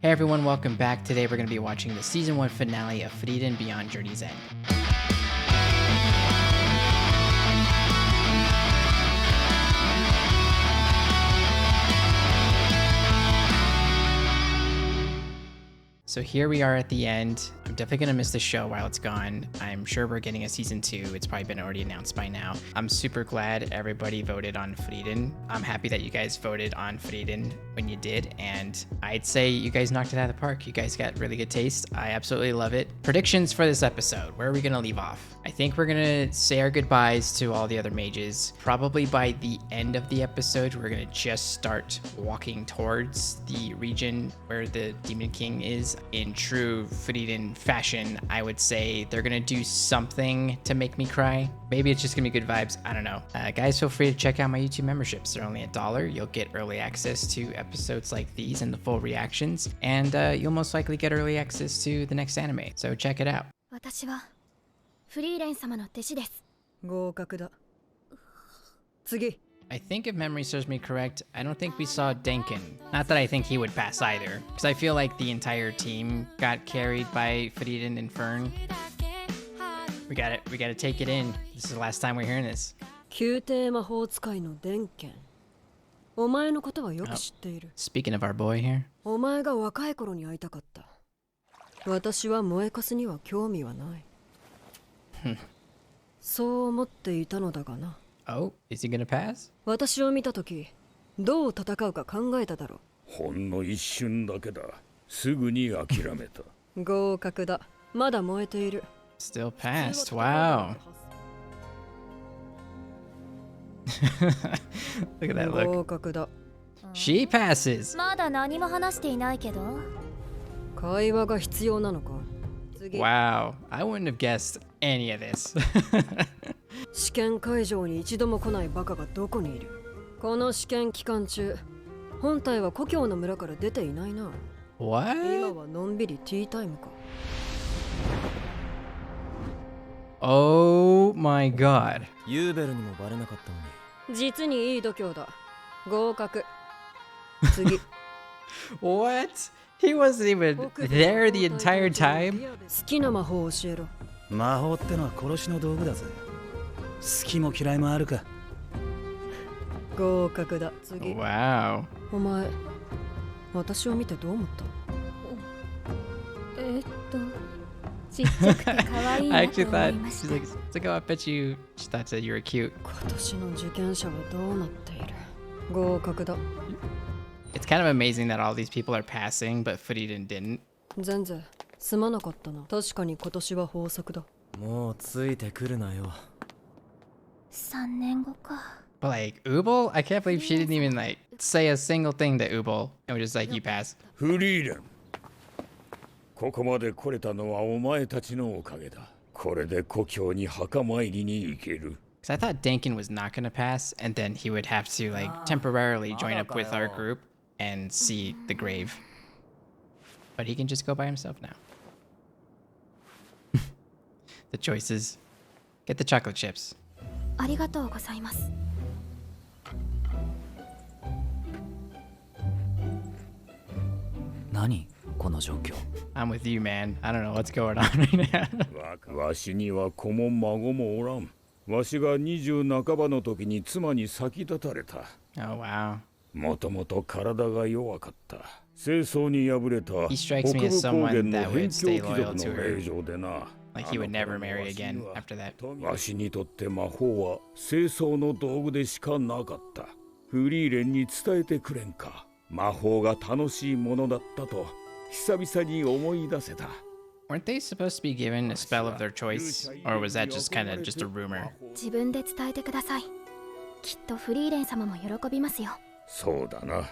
Hey everyone, welcome back. Today we're going to be watching the Season 1 finale of Frieren Beyond Journey's End. So here we are at the end. I'm definitely going to miss the show while it's gone. I'm sure we're getting a season 2. It's probably been already announced by now. I'm super glad everybody voted on Frieren. I'm happy that you guys voted on Frieren when you did. And I'd say you guys knocked it out of the park. You guys got really good taste. I absolutely love it. Predictions for this episode. Where are we going to leave off? I think we're going to say our goodbyes to all the other mages. Probably by the end of the episode, we're going to just start walking towards the region where the Demon King is. In true Frieren fashion, I would say they're gonna do something to make me cry. Maybe it's just gonna be good vibes. I don't know. Guys, feel free to check out my YouTube memberships. They're only $1. You'll get early access to episodes like these and the full reactions, and you'll most likely get early access to the next anime. So check it out. 私はフリーレン様の弟子です。合格だ。次。 I think if memory serves me correct, I don't think we saw Denkin. Not that I think he would pass either, because I feel like the entire team got carried by Frieren and Fern. We gotta take it in. This is the last time we're hearing this. 宮廷魔法使いの伝剣。お前のことはよく知っている。Speaking of our boy here. お前が若い頃に会いたかった。私は燃えかすには興味はない。そう思っていたのだがな。 Oh, is he gonna pass? 私を見たとき、どう戦うか考えただろう。ほんの一瞬だけだ。すぐに諦めた。合格だ。まだ燃えている。Still passed. Wow. Look at that look. 合格だ。She passes. まだ何も話していないけど。会話が必要なのか。Wow, I wouldn't have guessed any of this. 試験会場に一度も来ないバカがどこにいる。この試験期間中、本体は故郷の村から出ていないな。What? 今はのんびりティータイムか。Oh my god. ユーベルにもバレなかったのに。実にいい度胸だ。合格。次。What? He wasn't even there the entire time? 好きな魔法を教えろ。魔法ってのは殺しの道具だぜ。好きも嫌いもあるか。合格だ。次。Wow. お前、私を見てどう思った？ちっちゃくて可愛い I なと actually 思い thought まし she's た。 like, it's like, oh, I bet you she thought that you were cute. 今年の受験者はどうなっている？合格だ。 It's kind of amazing that all these people are passing, but Frieren didn't. 全然すまなかったな。確かに今年は豊作だ。もうついてくるなよ。3年後か。 But like Ubel, I can't believe she didn't even like say a single thing to Ubel. It was just like, you pass. フリーレン。ここまで来れたのはお前たちのおかげだ。これで故郷に墓参りに行ける。Because I thought Denkin was not gonna pass, and then he would have to like temporarily join up with our group and see the grave. But he can just go by himself now. The choices. Get the chocolate chips. ありがとうございます。何この状況。I'm with you, man. I don't know what's going on right now. わしには子も孫もおらん。わしが20半ばの時に妻に先立たれた。Oh, wow. もともと体が弱かった。戦争に敗れた He 北 strikes me 部 as 高 someone 原の that 辺 would 境 stay 貴 loyal 族 to の her. 令嬢でな。 Like he would never marry again after that. わしにとって魔法は清掃の道具でしかなかった。フリーレンに伝えてくれんか。魔法が楽しいものだったと久々に思い出せた。Weren't they supposed to be given a spell of their choice? Or was that just kind of just a rumor? 自分で伝えてください。きっとフリーレン様も喜びますよ。そうだな。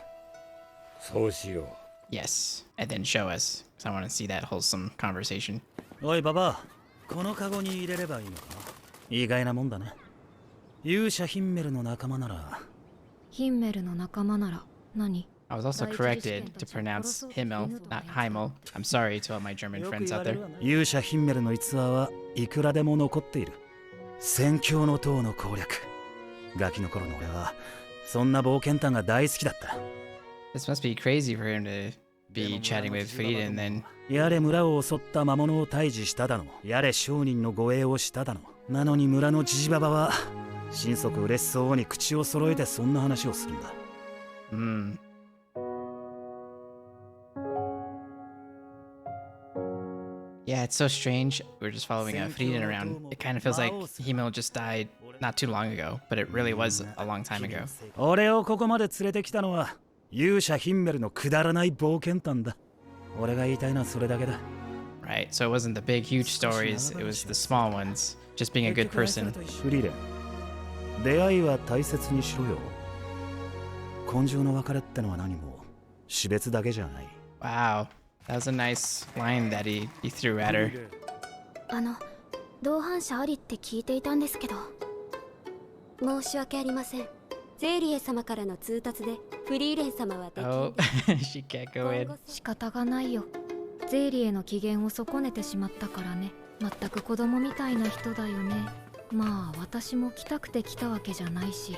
そうしよう。Yes. And then show us. Because I want to see that wholesome conversation. おいババア、このカゴに入れればいいのか。意外なもんだね。勇者ヒンメルの仲間なら。ヒンメルの仲間なら何？ I was also corrected to pronounce Himmel, not Himmel. I'm sorry to all my German friends out there. 勇者ヒンメルの逸話はいくらでも残っている。宣教の塔の攻略。ガキの頃の俺はそんな冒険探が大好きだった。This must be crazy for him to be chatting with Frieren then. やれ村を襲った魔物を退治しただの、やれ商人の護衛をしただの。なのに村のジジババは心底嬉しそうに口を揃えてそんな話をするんだ。Yeah, it's so strange. We're just following Frieren around. It kind of feels like Himmel just died not too long ago, but it really was a long time ago. 俺をここまで連れてきたのは勇者ヒンメルのくだらない冒険譚だ。俺が言いたいのはそれだけだ。Right, so it wasn't the big, huge stories. It was the small ones. Just being a good person. フリーレン、出会いは大切にしろよ。根性の別れってのは何も死別だけじゃない。 Wow, that was a nice line that he threw at her. 同伴者ありって聞いていたんですけど。申し訳ありません。ゼーリエ様からの通達でフリーレン様はできん Oh, she can't go in. 仕方がないよ。ゼーリエの機嫌を損ねてしまったからね。全く子供みたいな人だよね。まあ私も来たくて来たわけじゃないし。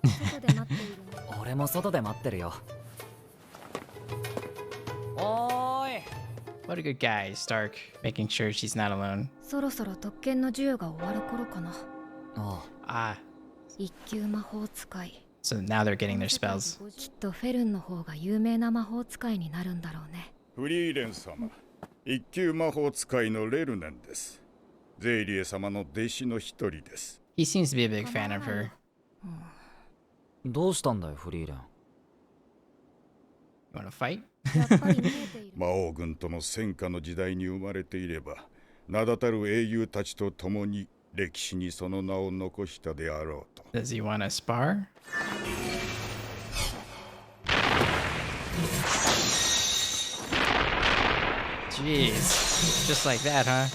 外で待っているの。俺も外で待ってるよ。おーい。 What a good guy, Stark, making sure she's not alone. そろそろ特権の授与が終わる頃かな。あAh, 一級魔法使い。 so now they're getting their spells. きっとフェルンの方が有名な魔法使いになるんだろうね。フリーレン様、一級魔法使いのレルネンです。ゼイリエ様の弟子の一人です。 He seems to be a big fan of her. どうしたんだよフリーレン。 You wanna fight? やっぱり見えている。魔王軍との戦火の時代に生まれていれば、名だたる英雄たちと共に歴史にその名を残したであろうと。Does he wanna spar? Jeez, just like that, huh?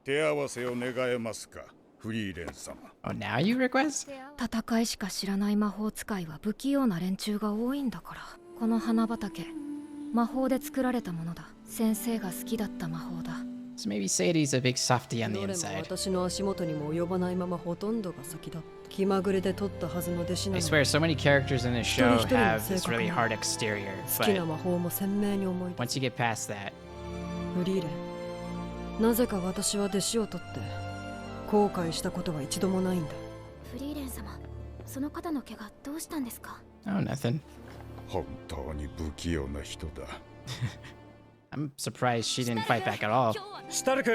手合わせを願えますか、フリーレン様。 Oh, now you request? 戦いしか知らない魔法使いは不器用な連中が多いんだから。この花畑、魔法で作られたものだ。先生が好きだった魔法だ。So maybe Sadie's a big softie on the どれも inside. 私の足元にも及ばないままほとんどが先だ。気まぐれで取ったはずの弟子な I の swear, so many characters in this show Story haveの this 性格 really hard exterior, 好きな but 魔法も鮮明に思い出 once you get past that, フリーレン、なぜか私は弟子を取って後悔したことは一度もないんだ。フリーレン様、その方の怪我どうしたんですか？ oh, nothing. 本当に不器用な人だ。I'm surprised she didn't fight back at all. シュタルク、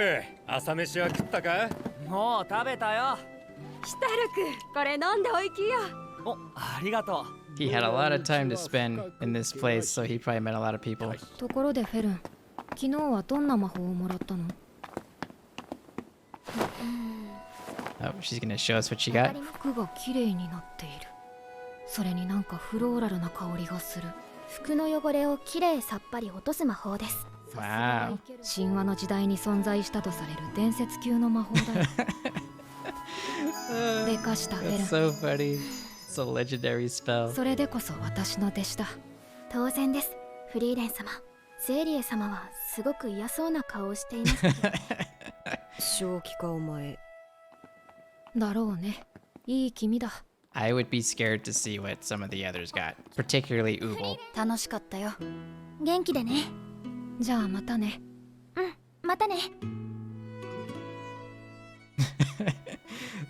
朝飯は食ったか？もう食べたよ。シュタルク、これ飲んでおいきよ。お、ありがと He had a lot of time to spend in this place, so he probably met a lot of people. ところでフェルン、昨日はどんな魔法をもらったの？ Oh, she's gonna show us what she got. 服が綺麗になっている。それになんかフローラルな香りがする。服の汚れをきれいさっぱり落とす魔法です。 Wow. 神話の時代に存在したとされる伝説級の魔法だよ。でかしたフェルン。 That's so funny. It's a legendary spell. それでこそ私の弟子だ。当然です、フリーレン様。ゼーリエ様はすごく嫌そうな顔をしていますけど。正気かお前。だろうね。いい気味だ。I would be scared to see what some of the others got, particularly Wirbel. 楽しかったよ。元気でね。じゃあまたね。またね。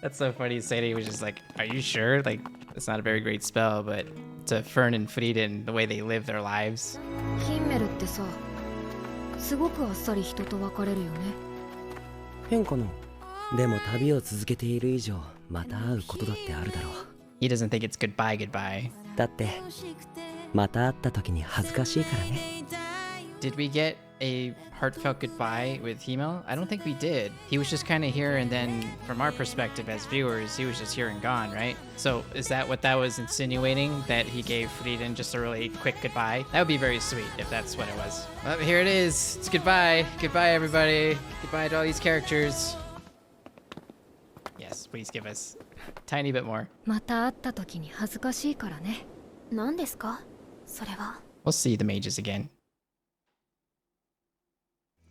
That's so funny. Sadie was just like, "Are you sure? Like, it's not a very great spell, but to Fern and Frieden, the way they live their lives." ヒンメルってさ、すごくあっさり人と別れるよね。変かな。でも旅を続けている以上また会うことだってあるだろう。 He doesn't think it's goodbye, goodbye. だってまた会った時に恥ずかしいからね。 Did we get a heartfelt goodbye with Himmel? I don't think we did. He was just kind of here, and then from our perspective as viewers, he was just here and gone, right? So is that what that was insinuating? That he gave Frieden just a really quick goodbye? That would be very sweet if that's what it was. Well, here it is. It's goodbye. Goodbye, everybody. Goodbye to all these characters. Yes, please give us a tiny bit more. また会った時に恥ずかしいからね。何ですか？それは。 We'll see the mages again.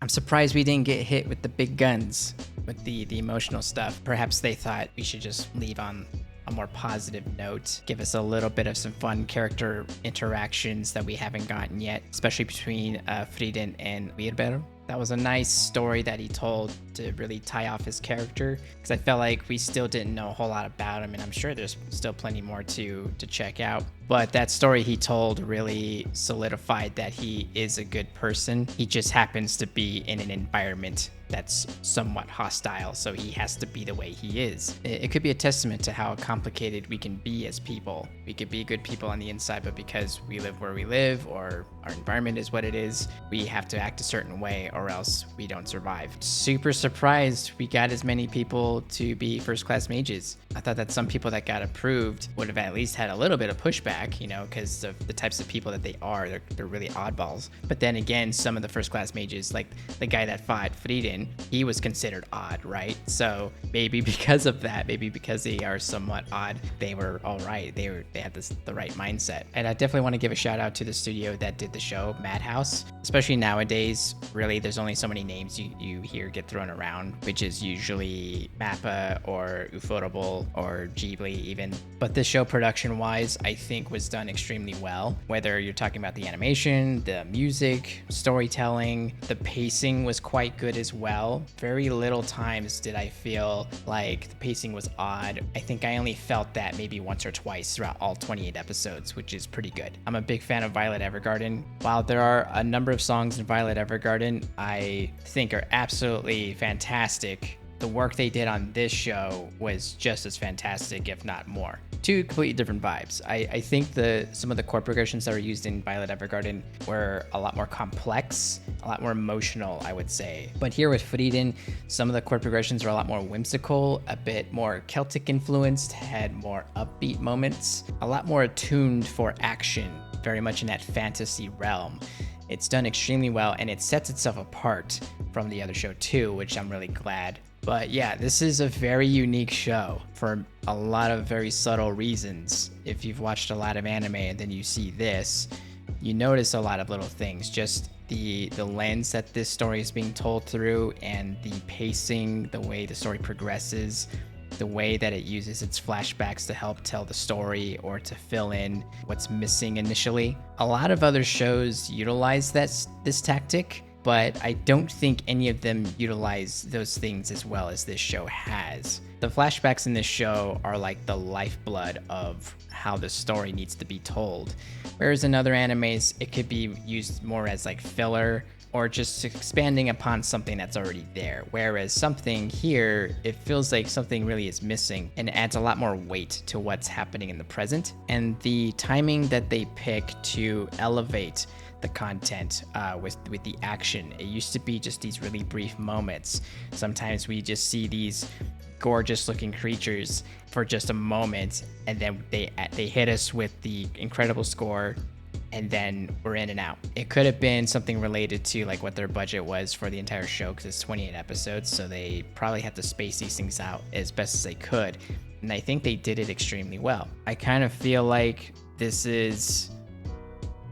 I'm surprised we didn't get hit with the big guns, with the emotional stuff. Perhaps they thought we should just leave on a more positive note, give us a little bit of some fun character interactions that we haven't gotten yet, especially between Frieren and Wirbel. That was a nice story that he told to really tie off his character, because I felt like we still didn't know a whole lot about him, and I'm sure there's still plenty more to check out. But that story he told really solidified that he is a good person. He just happens to be in an environment that's somewhat hostile, so he has to be the way he is. It could be a testament to how complicated we can be as people. We could be good people on the inside, but because we live where we live, or our environment is what it is, we have to act a certain way or else we don't survive. Super surprised we got as many people to be first class mages. I thought that some people that got approved would have at least had a little bit of pushback, you know, because of the types of people that they are. They're really oddballs. But then again, some of the first class mages, like the guy that fought Frieren, he was considered odd, right? So maybe because of that, maybe because they are somewhat odd, they were all right. They had the right mindset. And I definitely want to give a shout out to the studio that did the show, Madhouse. Especially nowadays, really, there's only so many names you hear get thrown around, which is usually Mappa or Ufotable or Ghibli even. But this show, production-wise, I think was done extremely well. Whether you're talking about the animation, the music, storytelling, the pacing was quite good as well. Very little times did I feel like the pacing was odd. I think I only felt that maybe once or twice throughout all 28 episodes, which is pretty good. I'm a big fan of Violet Evergarden. While there are a number of songs in Violet Evergarden I think are absolutely fantastic, the work they did on this show was just as fantastic, if not more. Two completely different vibes. I think some of the chord progressions that were used in Violet Evergarden were a lot more complex, a lot more emotional, I would say. But here with Frieren, some of the chord progressions are a lot more whimsical, a bit more Celtic influenced, had more upbeat moments, a lot more attuned for action, very much in that fantasy realm. It's done extremely well, and it sets itself apart from the other show too, which I'm really glad. But yeah, this is a very unique show for a lot of very subtle reasons. If you've watched a lot of anime and then you see this, you notice a lot of little things. Just the lens that this story is being told through, and the pacing, the way the story progresses, the way that it uses its flashbacks to help tell the story or to fill in what's missing initially. A lot of other shows utilize this tactic, but I don't think any of them utilize those things as well as this show has. The flashbacks in this show are like the lifeblood of how the story needs to be told. Whereas in other animes, it could be used more as like filler or just expanding upon something that's already there. Whereas something here, it feels like something really is missing and adds a lot more weight to what's happening in the present. And the timing that they pick to elevate the content with the action. It used to be just these really brief moments. Sometimes we just see these gorgeous looking creatures for just a moment, and then they hit us with the incredible score, and then we're in and out. It could have been something related to like what their budget was for the entire show, because it's 28 episodes, so they probably had to space these things out as best as they could, and I think they did it extremely well. I kind of feel like this is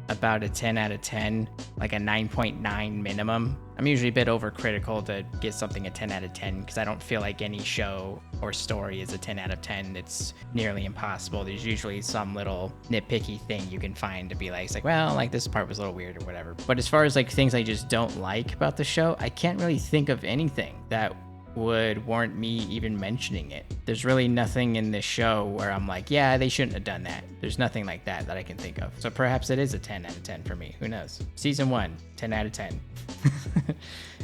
about a 10 out of 10, like a 9.9 minimum. I'm usually a bit overcritical to get something a 10 out of 10 because I don't feel like any show or story is a 10 out of 10. It's nearly impossible. There's usually some little nitpicky thing you can find to be like, it's like, well, like this part was a little weird or whatever. But as far as like things I just don't like about the show, I can't really think of anything that would warrant me even mentioning it. There's really nothing in this show where I'm like, yeah, they shouldn't have done that. There's nothing like that I can think of. So perhaps it is a 10 out of 10 for me. Who knows? Season 1, 10 out of 10.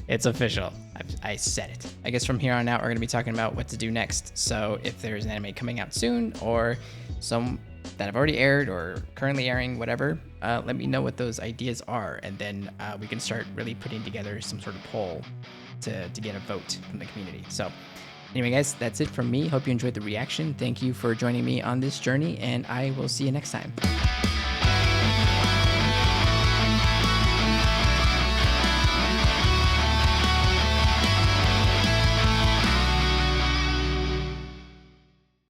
It's official. I said it. I guess from here on out, we're going to be talking about what to do next. So if there's an anime coming out soon, or some that have already aired or currently airing, whatever, let me know what those ideas are. And then we can start really putting together some sort of poll to get a vote from the community. So anyway, guys, that's it from me. Hope you enjoyed the reaction. Thank you for joining me on this journey, and I will see you next time.